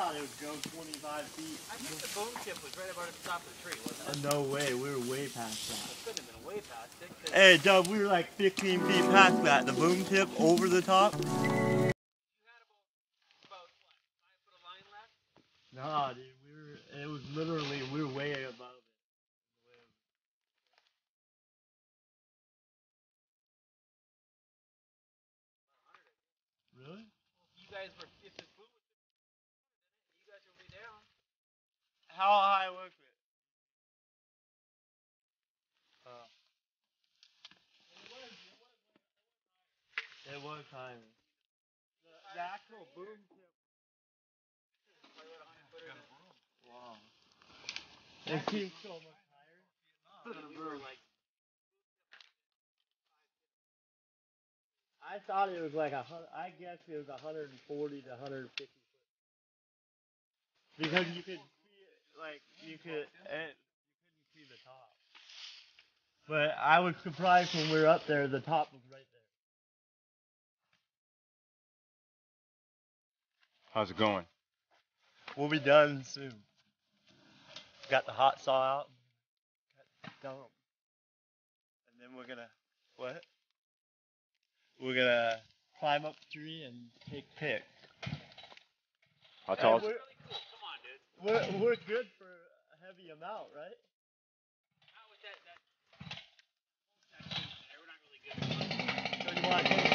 thought it would go 25 feet. I think the boom tip was right about at the top of the tree, wasn't it? No way, we were way past that. It couldn't have been way past it. Hey, Doug, we were like 15 feet past that. The boom tip over the top. You had about what, 5 foot of line left? Nah, dude, it was literally, we were way above it. Really? You guys were, if this boom was, you guys were way down. How high was it? It was higher. The actual boom tip. Wow. It seems so much higher. We were like, I thought it was like I guess it was 140 to 150 foot. Because you could see it, like you couldn't see the top. But I was surprised when we were up there, the top was right there. How's it going? We'll be done soon. Got the hot saw out. Got the dump. And then we're gonna what? We're gonna climb up the tree and take pics. How tall is really it? cool. Come on, dude. We're good for a heavy amount, right? Not with that section there. We're not really good. So you want to take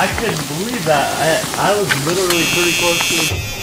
I couldn't believe that. I was literally pretty close to